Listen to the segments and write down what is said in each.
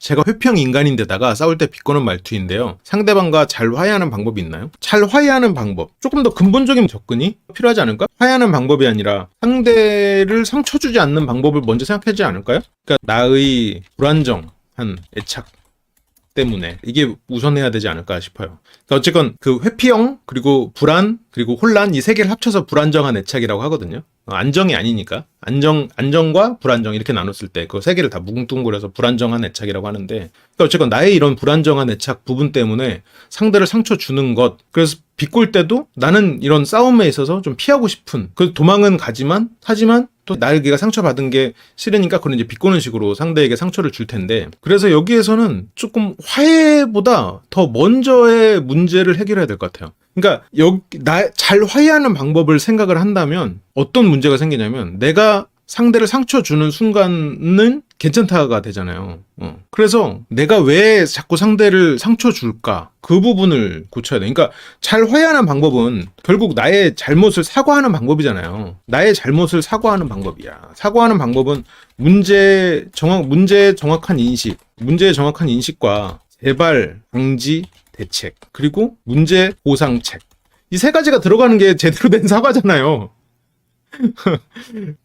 제가 회피형 인간인데다가 싸울 때 비꼬는 말투인데요. 상대방과 잘 화해하는 방법이 있나요? 잘 화해하는 방법. 조금 더 근본적인 접근이 필요하지 않을까? 화해하는 방법이 아니라 상대를 상처 주지 않는 방법을 먼저 생각하지 않을까요? 그러니까 나의 불안정한 애착 때문에 이게 우선해야 되지 않을까 싶어요. 그러니까 어쨌건 그 회피형 그리고 불안 그리고 혼란 이 세 개를 합쳐서 불안정한 애착이라고 하거든요. 안정이 아니니까 안정과 불안정 이렇게 나눴을 때 그 세 개를 다 뭉뚱그려서 불안정한 애착이라고 하는데 그러니까 어쨌건 나의 이런 불안정한 애착 부분 때문에 상대를 상처 주는 것 그래서 비꼴 때도 나는 이런 싸움에 있어서 좀 피하고 싶은 그 도망은 가지만 하지만 또 나에게 상처받은 게 싫으니까 그런 이제 비꼬는 식으로 상대에게 상처를 줄 텐데 그래서 여기에서는 조금 화해보다 더 먼저의 문제를 해결해야 될 것 같아요. 그러니까 잘 화해하는 방법을 생각을 한다면 어떤 문제가 생기냐면 내가 상대를 상처 주는 순간은 괜찮다가 되잖아요. 그래서 내가 왜 자꾸 상대를 상처 줄까? 그 부분을 고쳐야 돼. 그러니까 잘 화해하는 방법은 결국 나의 잘못을 사과하는 방법이잖아요. 나의 잘못을 사과하는 방법이야. 사과하는 방법은 문제의 정확한 인식과 재발 방지 대책 그리고 문제 보상책 이 세 가지가 들어가는 게 제대로 된 사과잖아요.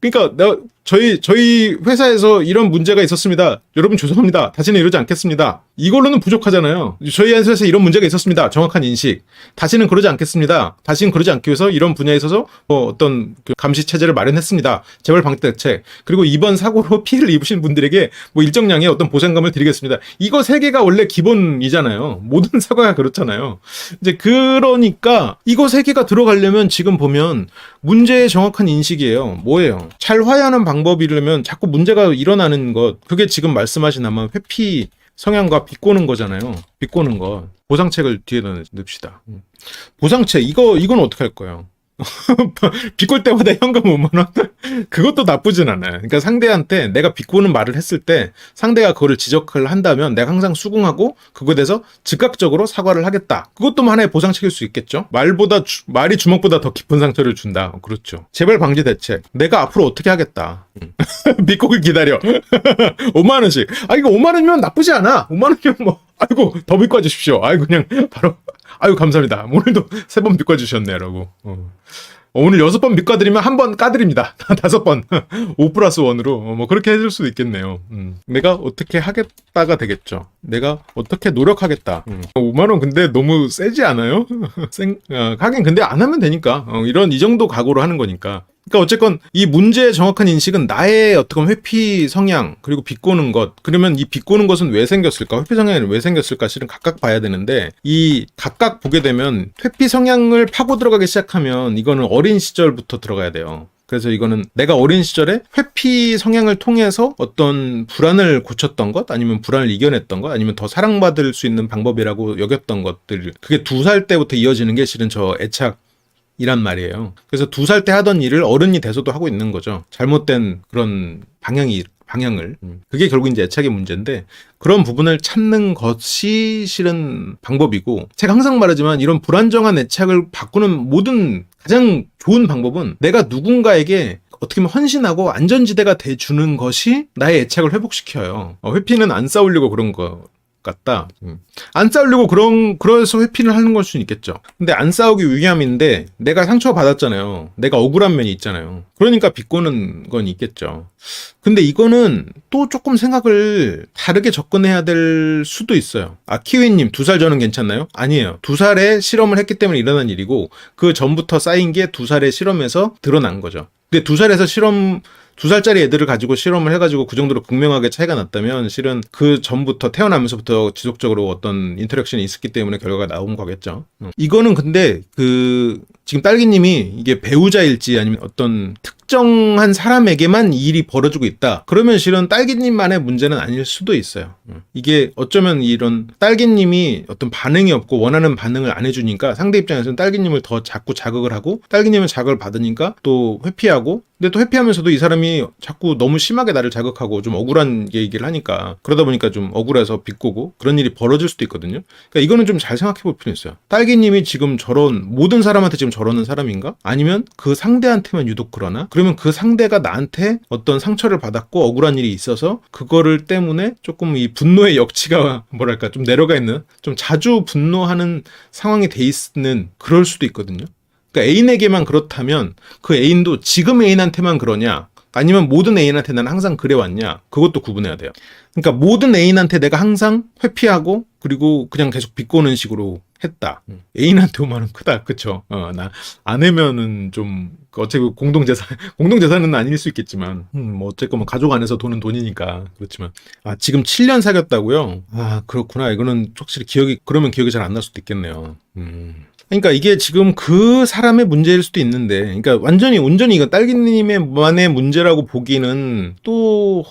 그러니까 저희 회사에서 이런 문제가 있었습니다. 여러분 죄송합니다. 다시는 이러지 않겠습니다. 이걸로는 부족하잖아요. 저희 회사에서 이런 문제가 있었습니다. 정확한 인식. 다시는 그러지 않겠습니다. 다시는 그러지 않기 위해서 이런 분야에 있어서 어떤 감시 체제를 마련했습니다. 재발 방지 대책. 그리고 이번 사고로 피해를 입으신 분들에게 일정량의 어떤 보상금을 드리겠습니다. 이거 세 개가 원래 기본이잖아요. 모든 사과가 그렇잖아요. 이제 그러니까 이거 세 개가 들어가려면 지금 보면 문제의 정확한 인식이에요. 뭐예요? 잘 화해하는 방법이려면 자꾸 문제가 일어나는 것 그게 지금 말씀하신 아마 회피 성향과 비꼬는 거잖아요. 비꼬는 거 보상책을 뒤에다 넣읍시다. 보상책 이건 어떻게 할 거예요? 비꼴 때마다 현금 5만 원? 그것도 나쁘진 않아요. 그러니까 상대한테 내가 비꼬는 말을 했을 때 상대가 그거를 지적을 한다면 내가 항상 수긍하고 그거에 대해서 즉각적으로 사과를 하겠다. 그것도 하나의 보상책일 수 있겠죠. 말이 주먹보다 더 깊은 상처를 준다. 그렇죠. 재발 방지 대책. 내가 앞으로 어떻게 하겠다. 비꼬길 기다려. 5만 원씩. 이거 5만 원이면 나쁘지 않아. 5만 원이면 아이고 더 비꼬아 주십시오. 그냥 바로 아유 감사합니다. 오늘도 3번 비꿔주셨네 라고. 오늘 6번 비꿔드리면 1번 까드립니다. 5번 5+1으로 그렇게 해줄 수도 있겠네요. 내가 어떻게 하겠다가 되겠죠. 내가 어떻게 노력하겠다. 5만원 근데 너무 세지 않아요? 하긴 근데 안 하면 되니까 이 정도 각오로 하는 거니까. 그러니까 어쨌건 이 문제의 정확한 인식은 나의 어떤 회피 성향 그리고 비꼬는 것 그러면 이 비꼬는 것은 왜 생겼을까? 회피 성향이 왜 생겼을까? 실은 각각 봐야 되는데 이 각각 보게 되면 회피 성향을 파고 들어가기 시작하면 이거는 어린 시절부터 들어가야 돼요. 그래서 이거는 내가 어린 시절에 회피 성향을 통해서 어떤 불안을 고쳤던 것 아니면 불안을 이겨냈던 것 아니면 더 사랑받을 수 있는 방법이라고 여겼던 것들 그게 2살 때부터 이어지는 게 실은 저 애착 이란 말이에요. 그래서 2살 때 하던 일을 어른이 돼서도 하고 있는 거죠. 잘못된 그런 방향을. 그게 결국 이제 애착의 문제인데 그런 부분을 찾는 것이 실은 방법이고 제가 항상 말하지만 이런 불안정한 애착을 바꾸는 모든 가장 좋은 방법은 내가 누군가에게 어떻게 보면 헌신하고 안전지대가 돼주는 것이 나의 애착을 회복시켜요. 회피는 안 싸우려고 그런 거 같다. 안 싸우려고 그래서 회피를 하는 걸 수는 있겠죠. 근데 안 싸우기 위함인데 내가 상처받았잖아요. 내가 억울한 면이 있잖아요. 그러니까 비꼬는 건 있겠죠. 근데 이거는 또 조금 생각을 다르게 접근해야 될 수도 있어요. 키위님 2살 전은 괜찮나요? 아니에요. 2살에 실험을 했기 때문에 일어난 일이고 그 전부터 쌓인 게 2살의 실험에서 드러난 거죠. 근데 2살에서 2살짜리 애들을 가지고 실험을 해가지고 그 정도로 극명하게 차이가 났다면 실은 그 전부터 태어나면서부터 지속적으로 어떤 인터랙션이 있었기 때문에 결과가 나온 거겠죠. 이거는 근데 지금 딸기님이 이게 배우자일지 아니면 어떤 특정한 사람에게만 이 일이 벌어지고 있다. 그러면 실은 딸기님만의 문제는 아닐 수도 있어요. 이게 어쩌면 이런 딸기님이 어떤 반응이 없고 원하는 반응을 안 해주니까 상대 입장에서는 딸기님을 더 자꾸 자극을 하고 딸기님은 자극을 받으니까 또 회피하고 근데 또 회피하면서도 이 사람이 자꾸 너무 심하게 나를 자극하고 좀 억울한 얘기를 하니까 그러다 보니까 좀 억울해서 비꼬고 그런 일이 벌어질 수도 있거든요. 그러니까 이거는 좀 잘 생각해 볼 필요 있어요. 딸기님이 지금 모든 사람한테 지금 저러는 사람인가? 아니면 그 상대한테만 유독 그러나? 그러면 그 상대가 나한테 어떤 상처를 받았고 억울한 일이 있어서 그거를 때문에 조금 이 분노의 역치가 뭐랄까 좀 내려가 있는, 좀 자주 분노하는 상황이 돼 있는, 그럴 수도 있거든요. 그러니까 애인에게만 그렇다면 그 애인도 지금 애인한테만 그러냐, 아니면 모든 애인한테 나는 항상 그래왔냐, 그것도 구분해야 돼요. 그러니까 모든 애인한테 내가 항상 회피하고 그리고 그냥 계속 비꼬는 식으로 했다. 애인한테 5만 원 크다. 그쵸? 나 아내면은 좀 어차피 공동재산은 아닐 수 있겠지만 뭐 어쨌건 뭐 가족 안에서 돈은 돈이니까 그렇지만, 지금 7년 사귀었다고요? 그렇구나. 이거는 확실히 그러면 기억이 잘 안 날 수도 있겠네요. 그러니까 이게 지금 그 사람의 문제일 수도 있는데, 그러니까 온전히 이거 딸기님만의 문제라고 보기는 또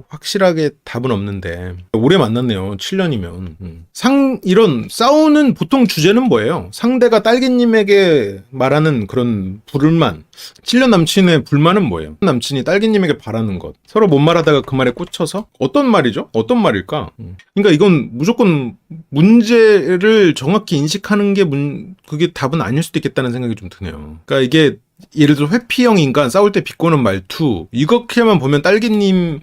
확실하게 답은 없는데, 오래 만났네요. 7년이면. 이런 싸우는 보통 주제는 뭐예요? 상대가 딸기님에게 말하는 그런 불만, 7년 남친의 불만은 뭐예요? 남친이 딸기님에게 바라는 것, 서로 뭔 말하다가 그 말에 꽂혀서 어떤 말이죠? 어떤 말일까? 그러니까 이건 무조건 문제를 정확히 인식하는 게 그게 답은 아닐 수도 있겠다는 생각이 좀 드네요. 그러니까 이게 예를 들어 회피형 인간, 싸울 때 비꼬는 말투, 이렇게만 보면 딸기님의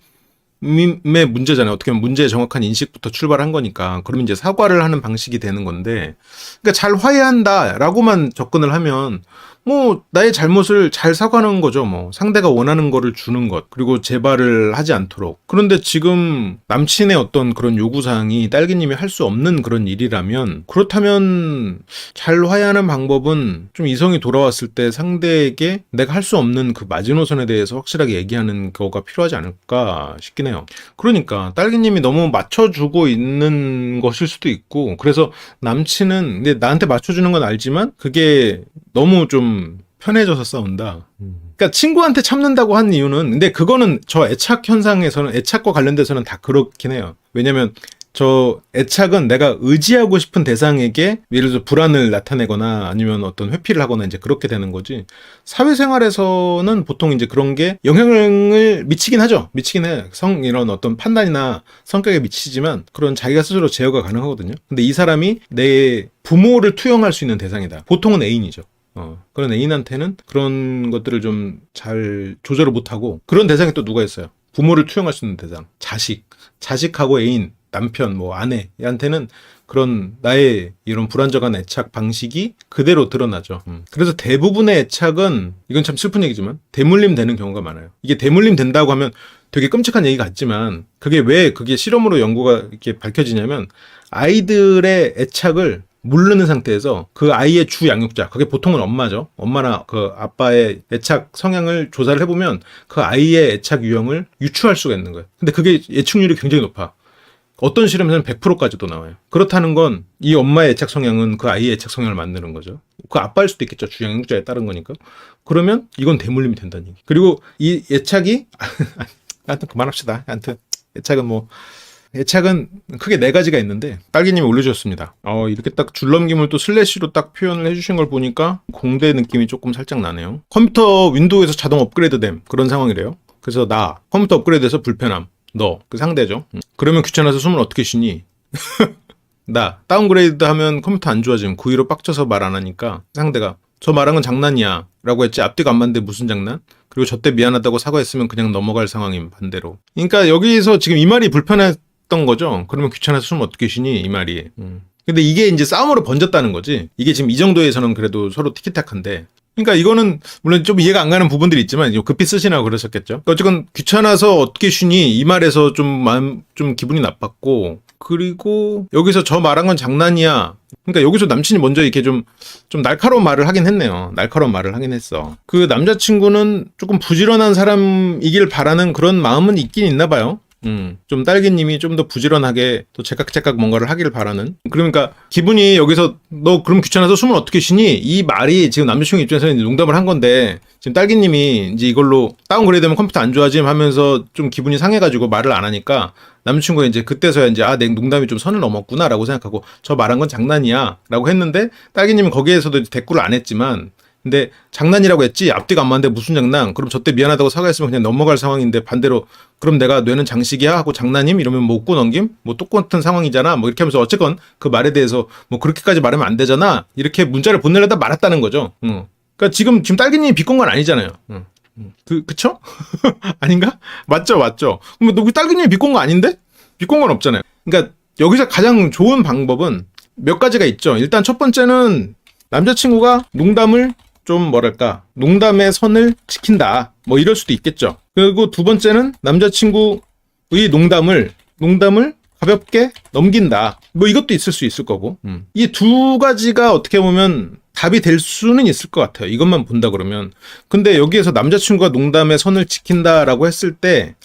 문제잖아요. 어떻게 보면 문제의 정확한 인식부터 출발한 거니까. 그러면 이제 사과를 하는 방식이 되는 건데, 그러니까 잘 화해한다라고만 접근을 하면 뭐 나의 잘못을 잘 사과하는 거죠. 뭐 상대가 원하는 거를 주는 것, 그리고 재발을 하지 않도록. 그런데 지금 남친의 어떤 그런 요구사항이 딸기님이 할 수 없는 그런 일이라면, 그렇다면 잘 화해하는 방법은 좀 이성이 돌아왔을 때 상대에게 내가 할 수 없는 그 마지노선에 대해서 확실하게 얘기하는 거가 필요하지 않을까 싶긴 해요. 그러니까 딸기님이 너무 맞춰주고 있는 것일 수도 있고, 그래서 남친은 근데 나한테 맞춰주는 건 알지만 그게 너무 좀 편해져서 싸운다. 그러니까 친구한테 참는다고 한 이유는, 근데 그거는 저 애착 현상에서는, 애착과 관련돼서는 다 그렇긴 해요. 왜냐면 저 애착은 내가 의지하고 싶은 대상에게 예를 들어 불안을 나타내거나 아니면 어떤 회피를 하거나 이제 그렇게 되는 거지, 사회생활에서는 보통 이제 그런 게 영향을 미치긴 하죠. 미치긴 해. 이런 어떤 판단이나 성격에 미치지만 그런 자기가 스스로 제어가 가능하거든요. 근데 이 사람이 내 부모를 투영할 수 있는 대상이다. 보통은 애인이죠. 그런 애인한테는 그런 것들을 좀 잘 조절을 못하고, 그런 대상이 또 누가 있어요? 부모를 투영할 수 있는 대상. 자식하고 애인, 남편, 뭐 아내한테는 그런 나의 이런 불안정한 애착 방식이 그대로 드러나죠. 그래서 대부분의 애착은, 이건 참 슬픈 얘기지만 대물림 되는 경우가 많아요. 이게 대물림 된다고 하면 되게 끔찍한 얘기 같지만, 그게 실험으로 연구가 이렇게 밝혀지냐면, 아이들의 애착을 모르는 상태에서 그 아이의 주 양육자, 그게 보통은 엄마죠. 엄마나 그 아빠의 애착 성향을 조사를 해보면 그 아이의 애착 유형을 유추할 수가 있는 거예요. 근데 그게 예측률이 굉장히 높아. 어떤 실험에서는 100%까지도 나와요. 그렇다는 건 이 엄마의 애착 성향은 그 아이의 애착 성향을 만드는 거죠. 그 아빠일 수도 있겠죠. 주 양육자에 따른 거니까. 그러면 이건 대물림이 된다는 얘기. 그리고 이 애착이 하여튼 그만합시다. 하여튼 애착은 크게 4가지가 있는데, 딸기님이 올려주셨습니다. 이렇게 딱 줄넘김을 또 슬래시로 딱 표현을 해주신 걸 보니까 공대 느낌이 조금 살짝 나네요. 컴퓨터 윈도우에서 자동 업그레이드됨, 그런 상황이래요. 그래서 컴퓨터 업그레이드해서 불편함. 그 상대죠. 그러면 귀찮아서 숨을 어떻게 쉬니? 다운그레이드 하면 컴퓨터 안 좋아짐. 구의로 빡쳐서 말 안 하니까 상대가 저 말한 건 장난이야 라고 했지, 앞뒤가 안 맞는데 무슨 장난? 그리고 저 때 미안하다고 사과했으면 그냥 넘어갈 상황임, 반대로. 그러니까 여기서 지금 이 말이 불편했던 거죠. 그러면 귀찮아서 숨을 어떻게 쉬니? 이 말이. 근데 이게 이제 싸움으로 번졌다는 거지. 이게 지금 이 정도에서는 그래도 서로 티키타카인데, 그러니까 이거는 물론 좀 이해가 안 가는 부분들이 있지만 급히 쓰시라고 그러셨겠죠. 어쨌건 귀찮아서 어떻게 쉬니? 이 말에서 좀 기분이 나빴고, 그리고 여기서 저 말한 건 장난이야. 그러니까 여기서 남친이 먼저 이렇게 좀 날카로운 말을 하긴 했네요. 날카로운 말을 하긴 했어. 그 남자친구는 조금 부지런한 사람이길 바라는 그런 마음은 있긴 있나 봐요. 좀 딸기님이 좀 더 부지런하게 또 제깍제깍 뭔가를 하길 바라는. 그러니까 기분이 여기서 너 그럼 귀찮아서 숨을 어떻게 쉬니? 이 말이 지금 남자친구 입장에서는 농담을 한 건데, 지금 딸기님이 이제 이걸로 다운그레이드 되면 컴퓨터 안 좋아짐 하면서 좀 기분이 상해가지고 말을 안 하니까, 남자친구가 이제 그때서야 이제 내 농담이 좀 선을 넘었구나 라고 생각하고 저 말한 건 장난이야 라고 했는데, 딸기님은 거기에서도 댓글을 안 했지만, 근데 장난이라고 했지 앞뒤가 안 맞는데 무슨 장난? 그럼 저 때 미안하다고 사과했으면 그냥 넘어갈 상황인데, 반대로 그럼 내가 뇌는 장식이야 하고 장난임 이러면 뭐 웃고 넘김? 뭐 똑같은 상황이잖아. 뭐 이렇게 하면서 어쨌건 그 말에 대해서 뭐 그렇게까지 말하면 안 되잖아. 이렇게 문자를 보내려다 말았다는 거죠. 그러니까 지금 딸기님이 비꼰 건 아니잖아요. 그쵸? 아닌가? 맞죠. 그럼 너 딸기님이 비꼰 거 아닌데? 비꼰 건 없잖아요. 그러니까 여기서 가장 좋은 방법은 몇 가지가 있죠. 일단 첫 번째는 남자친구가 농담을 좀 뭐랄까, 농담의 선을 지킨다. 뭐 이럴 수도 있겠죠. 그리고 두 번째는 남자친구의 농담을 가볍게 넘긴다. 뭐 이것도 있을 수 있을 거고. 이 두 가지가 어떻게 보면 답이 될 수는 있을 것 같아요. 이것만 본다 그러면. 근데 여기에서 남자친구가 농담의 선을 지킨다라고 했을 때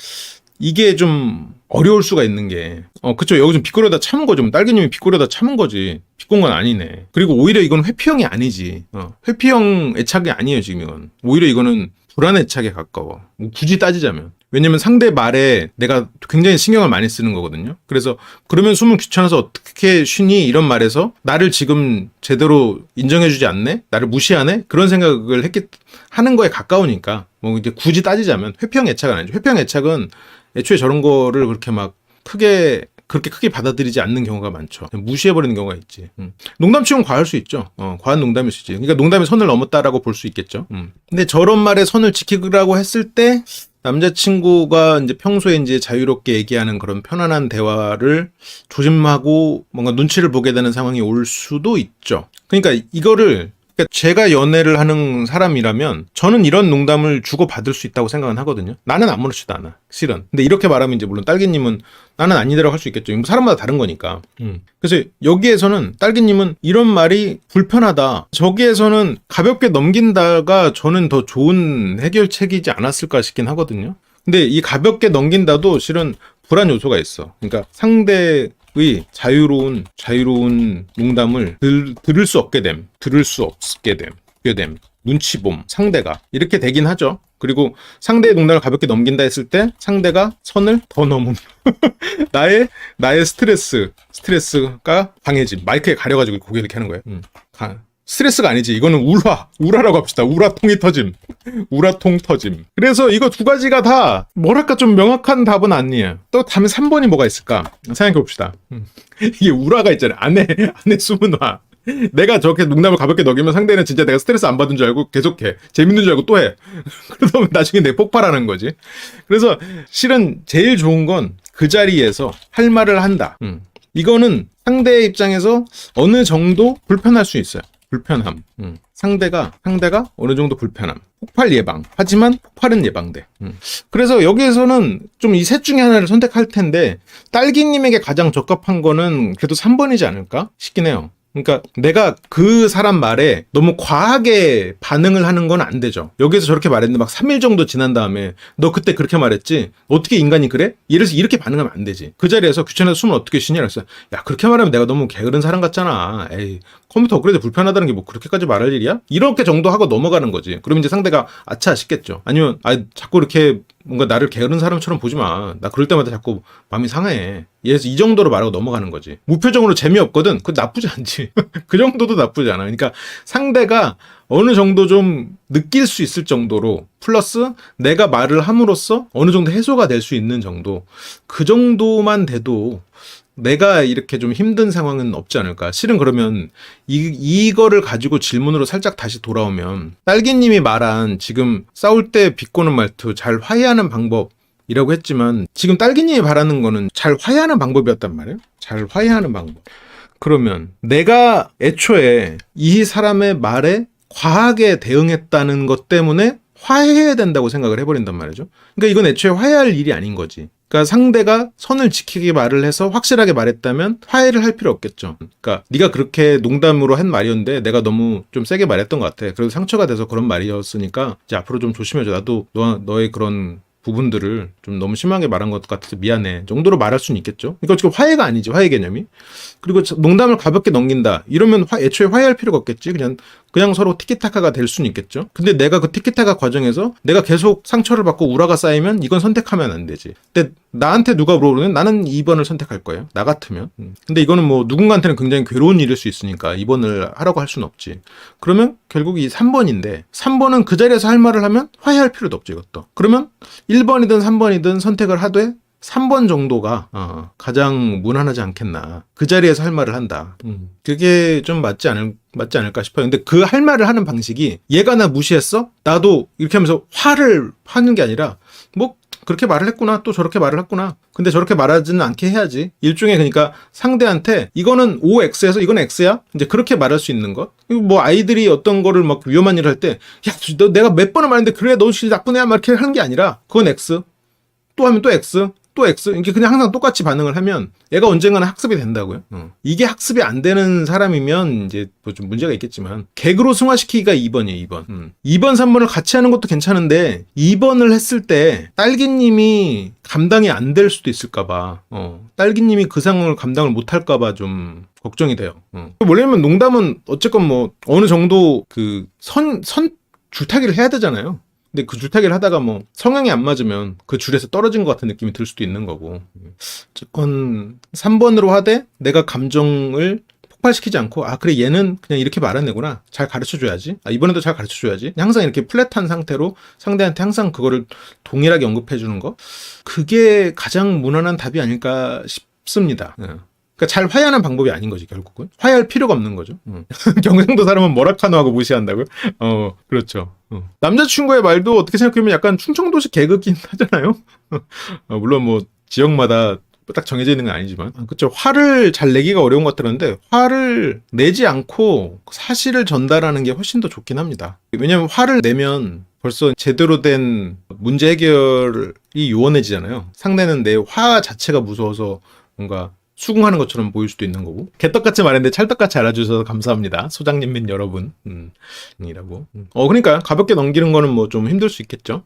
이게 좀 어려울 수가 있는 게, 그쵸. 여기 좀 비꼬려다 참은 거죠. 딸기님이 비꼬려다 참은 거지. 비꼰 건 아니네. 그리고 오히려 이건 회피형이 아니지. 회피형 애착이 아니에요, 지금 이건. 오히려 이거는 불안 애착에 가까워. 굳이 따지자면. 왜냐면 상대 말에 내가 굉장히 신경을 많이 쓰는 거거든요. 그래서 그러면 숨은 귀찮아서 어떻게 쉬니? 이런 말에서 나를 지금 제대로 인정해주지 않네? 나를 무시하네? 그런 생각을 하는 거에 가까우니까. 뭐 이제 굳이 따지자면 회피형 애착은 아니죠. 회피형 애착은 애초에 저런 거를 그렇게 그렇게 크게 받아들이지 않는 경우가 많죠. 무시해버리는 경우가 있지. 농담 치고는 과할 수 있죠. 과한 농담일 수 있지. 그러니까 농담의 선을 넘었다라고 볼 수 있겠죠. 근데 저런 말에 선을 지키라고 했을 때 남자친구가 이제 평소에 이제 자유롭게 얘기하는 그런 편안한 대화를 조심하고 뭔가 눈치를 보게 되는 상황이 올 수도 있죠. 그러니까 그러니까 제가 연애를 하는 사람이라면 저는 이런 농담을 주고받을 수 있다고 생각은 하거든요. 나는 아무렇지도 않아. 실은. 근데 이렇게 말하면 이제 물론 딸기님은 나는 아니라고 할 수 있겠죠. 사람마다 다른 거니까. 그래서 여기에서는 딸기님은 이런 말이 불편하다. 저기에서는 가볍게 넘긴다가 저는 더 좋은 해결책이지 않았을까 싶긴 하거든요. 근데 이 가볍게 넘긴다도 실은 불안 요소가 있어. 그러니까 상대의 자유로운 농담을 들을 수 없게 됨, 눈치봄, 상대가 이렇게 되긴 하죠. 그리고 상대의 농담을 가볍게 넘긴다 했을 때 상대가 선을 더 넘은 나의 스트레스가 강해짐. 마이크에 가려가지고 고개 이렇게 하는 거예요. 스트레스가 아니지. 이거는 우라라고 합시다. 우라통 터짐. 그래서 이거 두 가지가 다 뭐랄까 좀 명확한 답은 아니에요. 또 다음에 3번이 뭐가 있을까? 생각해 봅시다. 이게 우라가 있잖아요. 안에 숨은 화. 내가 저렇게 농담을 가볍게 넘기면 상대는 진짜 내가 스트레스 안 받은 줄 알고 계속해. 재밌는 줄 알고 또 해. 그러다 나중에 내 폭발하는 거지. 그래서 실은 제일 좋은 건 그 자리에서 할 말을 한다. 이거는 상대의 입장에서 어느 정도 불편할 수 있어요. 불편함. 상대가 어느 정도 불편함. 폭발 예방. 하지만 폭발은 예방돼. 그래서 여기에서는 좀 이 셋 중에 하나를 선택할 텐데 딸기님에게 가장 적합한 거는 그래도 3번이지 않을까 싶긴 해요. 그러니까 내가 그 사람 말에 너무 과하게 반응을 하는 건 안 되죠. 여기서 저렇게 말했는데 막 3일 정도 지난 다음에 너 그때 그렇게 말했지? 어떻게 인간이 그래? 이렇게 반응하면 안 되지. 그 자리에서 귀찮아서 숨을 어떻게 쉬냐 그랬어. 야 그렇게 말하면 내가 너무 게으른 사람 같잖아. 에이 컴퓨터 업그레이드 불편하다는 게 뭐 그렇게까지 말할 일이야? 이렇게 정도 하고 넘어가는 거지. 그럼 이제 상대가 아차 싶겠죠. 아니면 자꾸 이렇게 뭔가 나를 게으른 사람처럼 보지 마. 나 그럴 때마다 자꾸 마음이 상해. 그래서 이 정도로 말하고 넘어가는 거지. 무표정으로 재미없거든. 그거 나쁘지 않지. 그 정도도 나쁘지 않아. 그러니까 상대가 어느 정도 좀 느낄 수 있을 정도로 플러스 내가 말을 함으로써 어느 정도 해소가 될 수 있는 정도. 그 정도만 돼도 내가 이렇게 좀 힘든 상황은 없지 않을까. 실은 그러면 이거를 가지고 질문으로 살짝 다시 돌아오면 딸기님이 말한 지금 싸울 때 비꼬는 말투 잘 화해하는 방법이라고 했지만 지금 딸기님이 바라는 거는 잘 화해하는 방법이었단 말이에요. 잘 화해하는 방법. 그러면 내가 애초에 이 사람의 말에 과하게 대응했다는 것 때문에 화해해야 된다고 생각을 해버린단 말이죠. 그러니까 이건 애초에 화해할 일이 아닌 거지. 그러니까 상대가 선을 지키게 말을 해서 확실하게 말했다면 화해를 할 필요 없겠죠. 그러니까 네가 그렇게 농담으로 한 말이었는데 내가 너무 좀 세게 말했던 것 같아. 그래서 상처가 돼서 그런 말이었으니까 이제 앞으로 좀 조심해줘. 나도 너의 그런 부분들을 좀 너무 심하게 말한 것 같아서 미안해 정도로 말할 수는 있겠죠. 이거 지금 화해가 아니지. 화해 개념이. 그리고 농담을 가볍게 넘긴다. 이러면 애초에 화해할 필요가 없겠지. 그냥 서로 티키타카가 될 수는 있겠죠. 근데 내가 그 티키타카 과정에서 내가 계속 상처를 받고 우라가 쌓이면 이건 선택하면 안 되지. 근데 나한테 누가 물어보면 나는 2번을 선택할 거예요. 나 같으면. 근데 이거는 뭐 누군가한테는 굉장히 괴로운 일일 수 있으니까 2번을 하라고 할 수는 없지. 그러면 결국 이 3번인데 3번은 그 자리에서 할 말을 하면 화해할 필요도 없죠. 이것도. 그러면 1번이든 3번이든 선택을 하되 3번 정도가 가장 무난하지 않겠나. 그 자리에서 할 말을 한다. 그게 좀 맞지 않을까 싶어요. 근데 그 할 말을 하는 방식이 얘가 나 무시했어? 나도 이렇게 하면서 화를 하는 게 아니라 뭐 그렇게 말을 했구나. 또 저렇게 말을 했구나. 근데 저렇게 말하지는 않게 해야지. 일종의 그러니까 상대한테 이거는 OX에서 이건 X야? 이제 그렇게 말할 수 있는 것. 뭐 아이들이 어떤 거를 막 위험한 일을 할 때 야, 너 내가 몇 번을 말했는데 그래 너 진짜 나쁜 애야 막 이렇게 하는 게 아니라 그건 X. 또 하면 또 X. 또 X. 이게 그냥 항상 똑같이 반응을 하면 얘가 언젠가는 학습이 된다고요. 이게 학습이 안 되는 사람이면 이제 뭐 좀 문제가 있겠지만 개그로 승화시키기가 2번이에요. 2번. 2번, 3번을 같이 하는 것도 괜찮은데 2번을 했을 때 딸기님이 감당이 안 될 수도 있을까 봐. 딸기님이 그 상황을 감당을 못 할까 봐 좀 걱정이 돼요. 원래는 농담은 어쨌건 뭐 어느 정도 그 선 줄타기를 해야 되잖아요. 근데 그 줄타기를 하다가 뭐 성향이 안 맞으면 그 줄에서 떨어진 것 같은 느낌이 들 수도 있는 거고. 어쨌건 3번으로 하되 내가 감정을 폭발시키지 않고 그래 얘는 그냥 이렇게 말한 애구나. 잘 가르쳐줘야지. 이번에도 잘 가르쳐줘야지. 항상 이렇게 플랫한 상태로 상대한테 항상 그거를 동일하게 언급해주는 거. 그게 가장 무난한 답이 아닐까 싶습니다. 그러니까 잘 화해하는 방법이 아닌 거지 결국은. 화해할 필요가 없는 거죠. 경상도 사람은 뭐라카노 하고 무시한다고요? 그렇죠. 남자친구의 말도 어떻게 생각해보면 약간 충청도식 개그긴 하잖아요. 물론 뭐 지역마다 딱 정해져 있는 건 아니지만 그렇죠. 화를 잘 내기가 어려운 것 같았는데 화를 내지 않고 사실을 전달하는 게 훨씬 더 좋긴 합니다. 왜냐면 화를 내면 벌써 제대로 된 문제 해결이 요원해지잖아요. 상대는 내 화 자체가 무서워서 뭔가 수긍하는 것처럼 보일 수도 있는 거고. 개떡같이 말했는데 찰떡같이 알아주셔서 감사합니다. 소장님 및 여러분. 이라고. 그러니까 가볍게 넘기는 거는 뭐 좀 힘들 수 있겠죠.